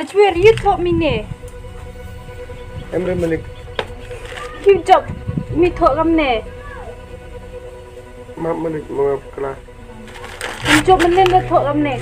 Tajwir, you taught me ne. Emre Malik. You job me taught kam ne. Maaf Malik, maaf kelas. You job mana le taught kam ne.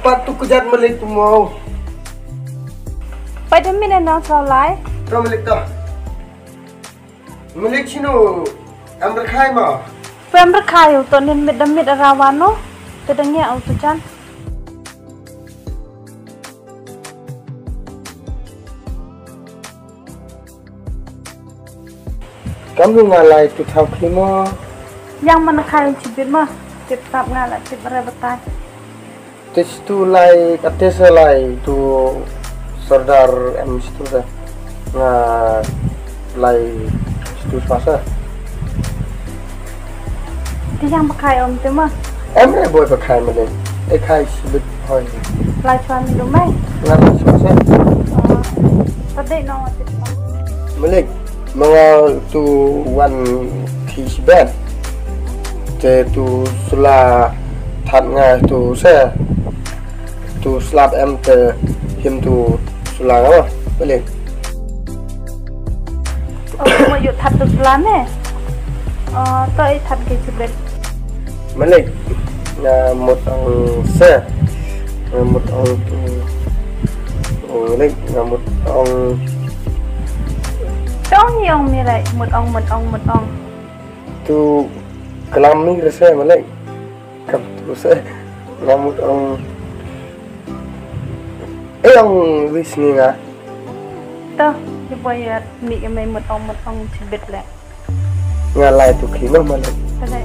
Patu kejat Malik tu mau. Pada mina nang salai. Kau Malik dah. Malik sini Amr khai mah. Pem berkayu tu nen mit arawan no. Tedangnya au tu can. Kamu ngalai tu tahu kimo. Yang mana kayu cibit mah. Tip tap ngalah tip berebetai. Tes tu lai kates lai tu Sardar M situ dah. Nah lai situ pasar. Dia yang berkayu tu mah. Emre boy pakai Malik. Kai sibit hoi. Lai cuan minum mai. Ngalai pasar. Tadi no tip. Malik mengal tu wan kisbet. Te tu sula thật ngay tu se. Tu slap em te him tu sulang apa balik. Oh, mau yuk thật tu sulang ne? Tôi thật cái chibet. Balik. Một ông se, một ông tu. Balik một ông. Trong nhiều mi lại một ông. Tu kelam ni rasa balik. Kam tu se. Một ông. Ông với sinh ngà. Tơ, thì bây giờ mị cái một ông chỉ biết lẹ. Ngà lại tụ khí nó mà lại. Thế này.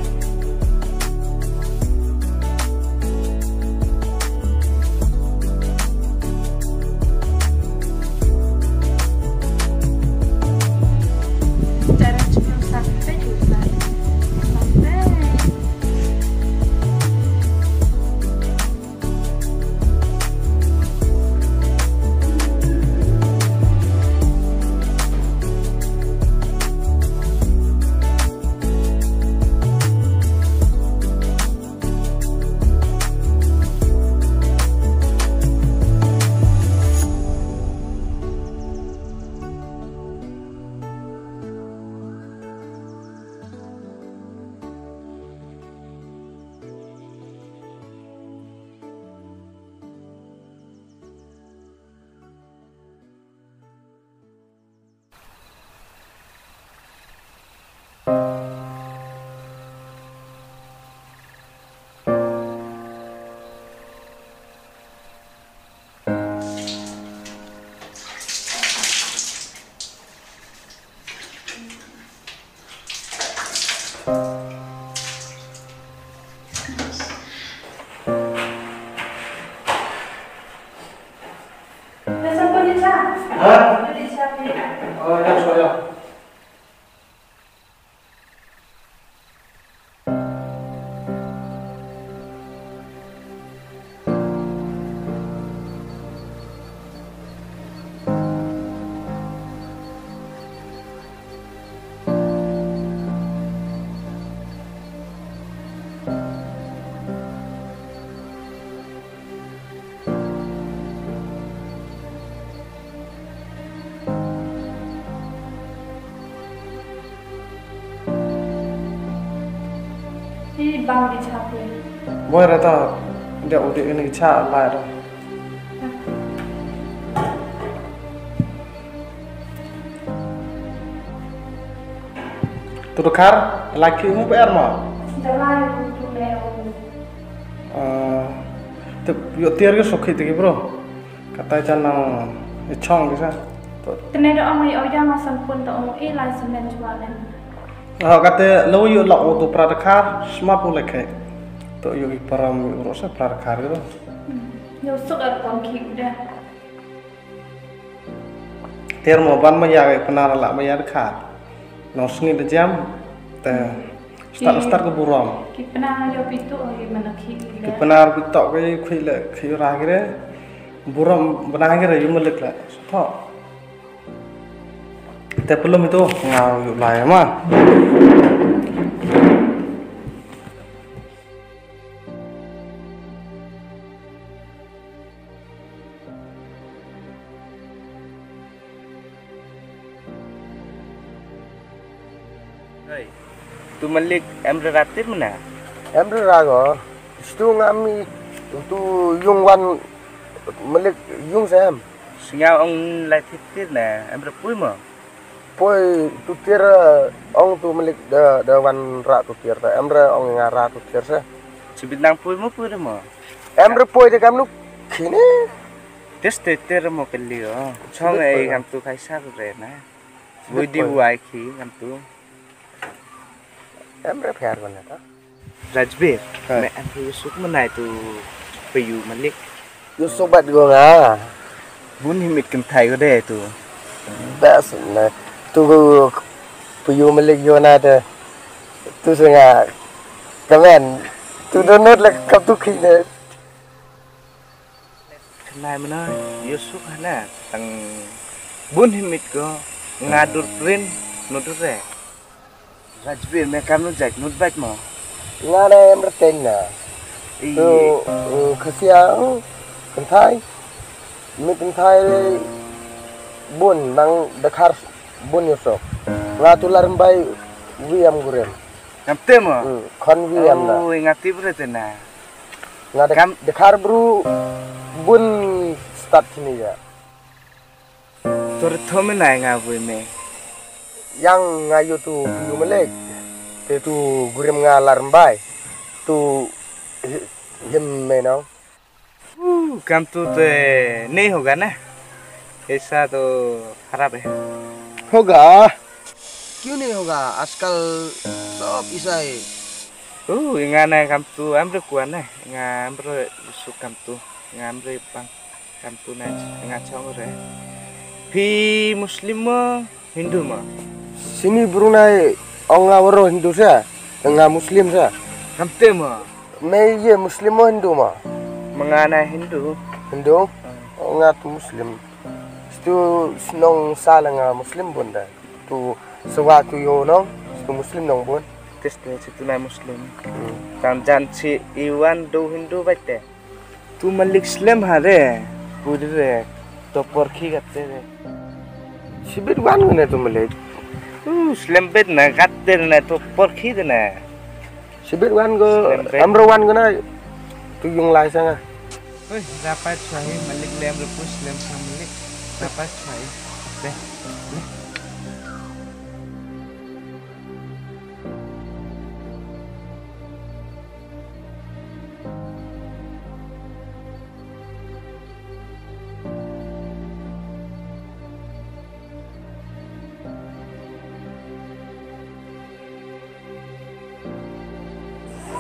Boy rata dia udah ini cak lah dah. tu dekar laki mu PR mah. Jalai tu leo. Tu yo tiar ke sokhi tegi bro. Kata janang chong bisa. Tenai doa mai orang asam pun tak mau lai semen jualan. Kata lo yo lak tu pra dekar semua pun lekhe. Tu yo param rosa pra dekar gitu. Yo suka kongki udah. Tiar mo ban maya penar lak maya dekar. Nosngi de jam te start ke buram. Ki pernah yo pitu gimana ki. Ki penar bitok ke khile khira gire buram benang gire yo melek la. Soto. Te belum itu ngau yo lai mah. Tu malik emre ratir mana? Emre rago. Stu ngami tu yung wan malik yung sam. Singau ong lai titir na emre pui mo. Poi tu tiar ong tu malik da wan ra tu tiar ta. Emre ong ngara tu tiar sa. Sibitang pui mo pui mo. Emre poi de kam nu khine. Tes titir mo kelio. Chong ai kam tu kaisar re na. Vui di vuai khi kam tu. Emre phar bana ta. Rajbir. Me emre Yusuf menai tu payu malik. Yusuf bat go nga. Bun himit kem thai ko de tu. Das na. Tu payu malik yo na de. Tu senga. Kamen. Tu donot la kap tu khine. Kenai mana Yusuf hana tang bun himit ko ngadur prin nudur re. Rajbir me kam nu jak nut bait mo. Nga na emre teng na. Tu khasia kenthai. Mi kenthai bun nang dekhar bun Yusuf. Nga tu larim bai wiam gurem. Kam te mo. Khon wiam na. Oh ngati bre te na. Nga dekhar bru bun start sini ya. Tor thome nai nga vui me. Yang ngayu tu piyu melek. Te tu gurem nga larim bai. Tu him me no. काम तो नहीं होगा ना ऐसा तो खराब है होगा क्यों नहीं होगा आजकल सब ईसाई इंगा ना काम तो amre kuan ना इंगा amre su काम तो इंगा amre pang काम तो ना इंगा chong re pi muslim mo hindu mo sini Brunei orang awaro Hindu sa dengan Muslim sa काम te mo मैं ये मुस्लिम हो हिंदू मा mengana hindu Hindu orang tu Muslim tu senong salah dengan Muslim bunda tu sewaktu yo no tu Muslim nong bun tes te situ na muslim kam jan si iwan do hindu baite tu malik islam hare puri re to porkhi gatte re sibir wan ne tu male islam bet na gatte na to porkhi de na sibir wan go amro wan go na tu yung lai sang oi dapat sahi malik lem repus lem sang malik dapat sahi deh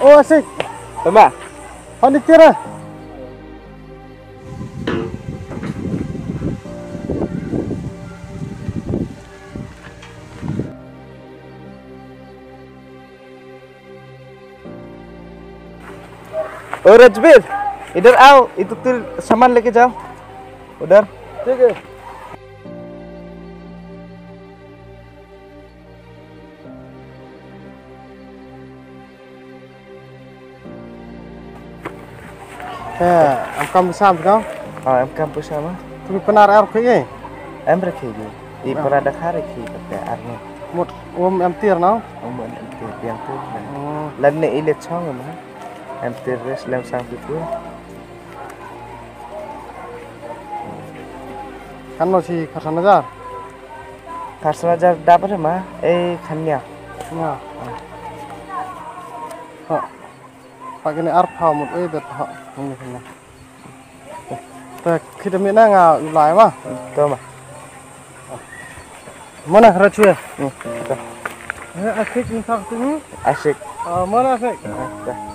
Oh asik. Tama. Hani tira. Oh Rajbir, इधर आओ, itu सामान लेके जाओ, उधर. ठीक है Em kamu sam kau? Em kampus sama? Tu penar air kau Em rekhi, di perada khare khi kata arno. Một em tir nào? Ông muốn em tir yang tu. Lần này ile chong mà. Em tir res làm sang tu. Kan masih kasar najar. Kasar najar dapat mah? Khanya. Nha. Họ pakai ni arpa mut bet họ ini kan. Tapi kita mina ngah ulai mah. Tuh mah. Mana racu ya? Tuh. Asik ni tak tu. Asik. Mana asik? Tuh.